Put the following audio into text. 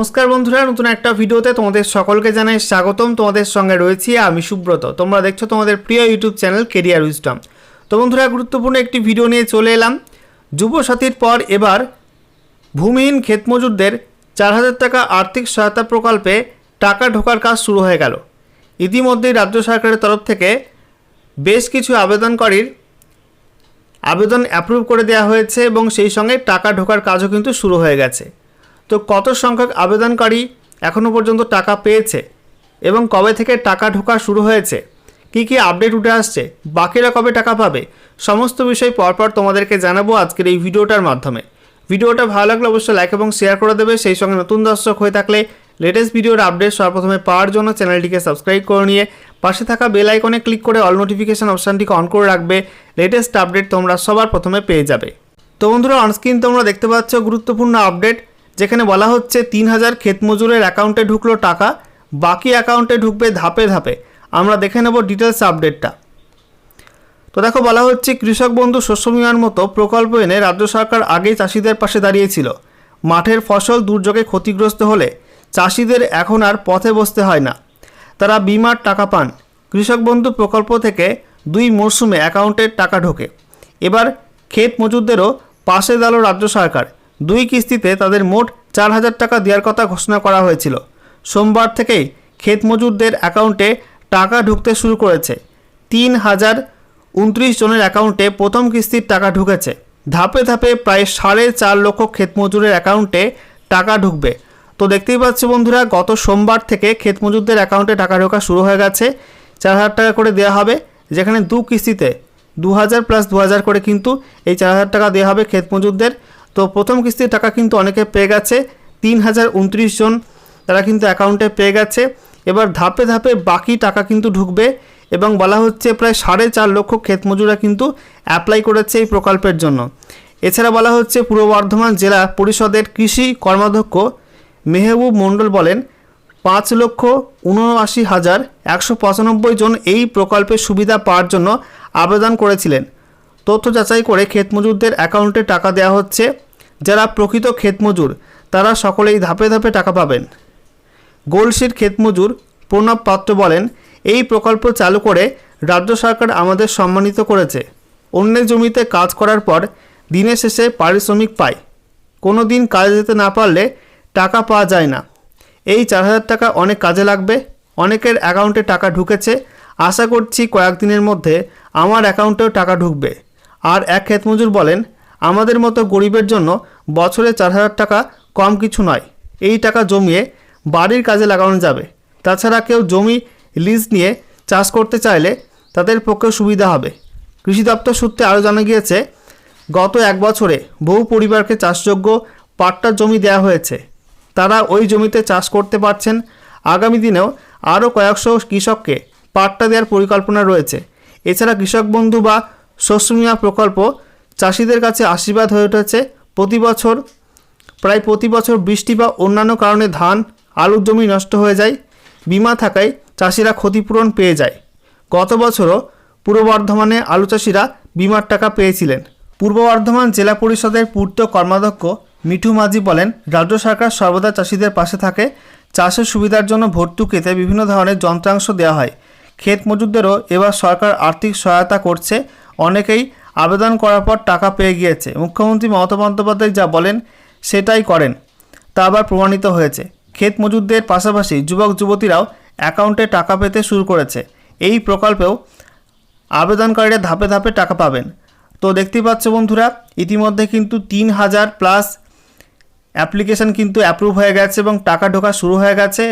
নমস্কার বন্ধুরা, নতুন একটা ভিডিওতে তোমাদের সকলকে জানাই স্বাগতম। তোমাদের সঙ্গে রয়েছি আমি সুব্রত। তোমরা দেখছো তোমাদের প্রিয় ইউটিউব চ্যানেল কেরিয়ার উইজডম। তো বন্ধুরা, গুরুত্বপূর্ণ একটি ভিডিও নিয়ে চলে এলাম। যুবসাথীর পর এবার ভূমিহীন ক্ষেতমজুরদের 4,000 টাকা আর্থিক সহায়তা প্রকল্পে টাকা ঢোকার কাজ শুরু হয়ে গেল। ইতিমধ্যেই রাজ্য সরকারের তরফ থেকে বেশ কিছু আবেদনকারীর আবেদন অ্যাপ্রুভ করে দেওয়া হয়েছে এবং সেই সঙ্গে টাকা ঢোকার কাজও কিন্তু শুরু হয়ে গেছে। তো কত সংখ্যক আবেদনকারী এখনও পর্যন্ত টাকা পেয়েছে এবং কবে থেকে টাকা ঢোকা শুরু হয়েছে, কী কী আপডেট উঠে আসছে, বাকিরা কবে টাকা পাবে, সমস্ত বিষয় পরপর তোমাদেরকে জানাবো আজকের এই ভিডিওটার মাধ্যমে। ভিডিওটা ভালো লাগলে অবশ্যই লাইক এবং শেয়ার করে দেবে। সেই সঙ্গে নতুন দর্শক হয়ে থাকলে লেটেস্ট ভিডিওর আপডেট সর্বপ্রথমে পাওয়ার জন্য চ্যানেলটিকে সাবস্ক্রাইব করে নিয়ে পাশে থাকা বেল আইকনে ক্লিক করে অল নোটিফিকেশন অপশানটিকে অন করে রাখবে। লেটেস্ট আপডেট তোমরা সবার প্রথমে পেয়ে যাবে। তো বন্ধুরা, অনস্ক্রিন তোমরা দেখতে পাচ্ছ গুরুত্বপূর্ণ আপডেট, যেখানে বলা হচ্ছে 3,000 ক্ষেতমজুরের অ্যাকাউন্টে ঢুকলো টাকা, বাকি অ্যাকাউন্টে ঢুকবে ধাপে ধাপে। আমরা দেখে নেব ডিটেলস আপডেটটা। তো দেখো, বলা হচ্ছে কৃষক বন্ধু শস্য বিমার মতো প্রকল্প এনে রাজ্য সরকার আগেই চাষিদের পাশে দাঁড়িয়েছিল। মাঠের ফসল দুর্যোগে ক্ষতিগ্রস্ত হলে চাষিদের এখন আর পথে বসতে হয় না, তারা বিমার টাকা পান। কৃষক বন্ধু প্রকল্প থেকে 2 মরশুমে অ্যাকাউন্টে টাকা ঢোকে। এবার ক্ষেত মজুরদেরও পাশে দাঁড়ালো রাজ্য সরকার। 2 কিস্তিতে তাদের মোট 4,000 টাকা দেওয়ার কথা ঘোষণা করা হয়েছিল। সোমবার থেকেই ক্ষেত মজুরদের অ্যাকাউন্টে টাকা ঢুকতে শুরু করেছে। 3,029 জনের অ্যাকাউন্টে প্রথম কিস্তির টাকা ঢুকেছে। ধাপে ধাপে প্রায় 4.5 লক্ষ ক্ষেত মজুরের অ্যাকাউন্টে টাকা ঢুকবে। তো দেখতেই পাচ্ছ বন্ধুরা, গত সোমবার থেকে ক্ষেত মজুরদের অ্যাকাউন্টে টাকা ঢোকা শুরু হয়ে গেছে। 4,000 টাকা করে দেওয়া হবে, যেখানে 2 কিস্তিতে 2,000 প্লাস 2,000 করে কিন্তু এই 4,000 টাকা দেওয়া হবে ক্ষেত মজুরদের। তো প্রথম কিস্তির টাকা কিন্তু অনেকে পেয়ে গেছে, 3,029 জন তারা কিন্তু অ্যাকাউন্টে পেয়ে গেছে। এবার ধাপে ধাপে বাকি টাকা কিন্তু ঢুকবে এবং বলা হচ্ছে প্রায় 4.5 লক্ষ ক্ষেত মজুরা কিন্তু অ্যাপ্লাই করেছে এই প্রকল্পের জন্য। এছাড়া বলা হচ্ছে পূর্ব বর্ধমান জেলা পরিষদের কৃষি কর্মাধ্যক্ষ মেহবুব মণ্ডল বলেন, 5,79,195 জন এই প্রকল্পের সুবিধা পাওয়ার জন্য আবেদন করেছিলেন। তথ্য যাচাই করে ক্ষেত মজুরদের অ্যাকাউন্টে টাকা দেওয়া হচ্ছে। যারা প্রকৃত ক্ষেত মজুর তারা সকলেই ধাপে ধাপে টাকা পাবেন। গোলসির ক্ষেত মজুর প্রণব পাত্র বলেন, এই প্রকল্প চালু করে রাজ্য সরকার আমাদের সম্মানিত করেছে। অন্যের জমিতে কাজ করার পর দিনের শেষে পারিশ্রমিক পায়। কোনো দিন কাজে যেতে না পারলে টাকা পাওয়া যায় না। এই 4,000 টাকা অনেক কাজে লাগবে। অনেকের অ্যাকাউন্টে টাকা ঢুকেছে। আশা করছি কয়েকদিনের মধ্যে আমার অ্যাকাউন্টেও টাকা ঢুকবে। আর এক ক্ষেতমজুর বলেন, আমাদের মতো গরিবের জন্য বছরে 4,000 টাকা কম কিছু নয়। এই টাকা জমিয়ে বাড়ির কাজে লাগানো যাবে। তাছাড়া কেউ জমি লিজ নিয়ে চাষ করতে চাইলে তাদের পক্ষে সুবিধা হবে। কৃষি দপ্তর সূত্রে আরও জানা গিয়েছে, গত 1 বছরে বহু পরিবারকে চাষযোগ্য পাট্টা জমি দেওয়া হয়েছে। তারা ওই জমিতে চাষ করতে পারছেন। আগামী দিনেও আরও কয়েকশো কৃষককে পাট্টা দেওয়ার পরিকল্পনা রয়েছে। এছাড়া কৃষক বন্ধু বা শস্য বিমা প্রকল্প চাষিদের কাছে আশীর্বাদ হয়ে উঠেছে। প্রায় প্রতি বছর বৃষ্টি বা অন্যান্য কারণে ধান আলুর জমি নষ্ট হয়ে যায়। বিমা থাকায় চাষিরা ক্ষতিপূরণ পেয়ে যায়। গত বছরও পূর্ব বর্ধমানে আলু চাষিরা বিমার টাকা পেয়েছিলেন। পূর্ব বর্ধমান জেলা পরিষদের পূর্ত কর্মাধ্যক্ষ মিঠু মাঝি বলেন, রাজ্য সরকার সর্বদা চাষিদের পাশে থাকে। চাষের সুবিধার জন্য ভর্তুকিতে বিভিন্ন ধরনের যন্ত্রাংশ দেওয়া হয়। ক্ষেত মজুরদেরও এবার সরকার আর্থিক সহায়তা করছে। অনেকেই আবেদন করার পর টাকা পেয়ে গিয়েছে। মুখ্যমন্ত্রী মমতা বন্দ্যোপাধ্যায় যা বলেন সেটাই করেন, তা আবার প্রমাণিত হয়েছে। ক্ষেত মজুরদের পাশাপাশি যুবক যুবতীরাও অ্যাকাউন্টে টাকা পেতে শুরু করেছে। এই প্রকল্পেও আবেদনকারীরা ধাপে ধাপে টাকা পাবেন। তো দেখতেই পাচ্ছ বন্ধুরা, ইতিমধ্যে কিন্তু 3,000 প্লাস অ্যাপ্লিকেশন কিন্তু অ্যাপ্রুভ হয়ে গেছে এবং টাকা ঢোকা শুরু হয়ে গেছে।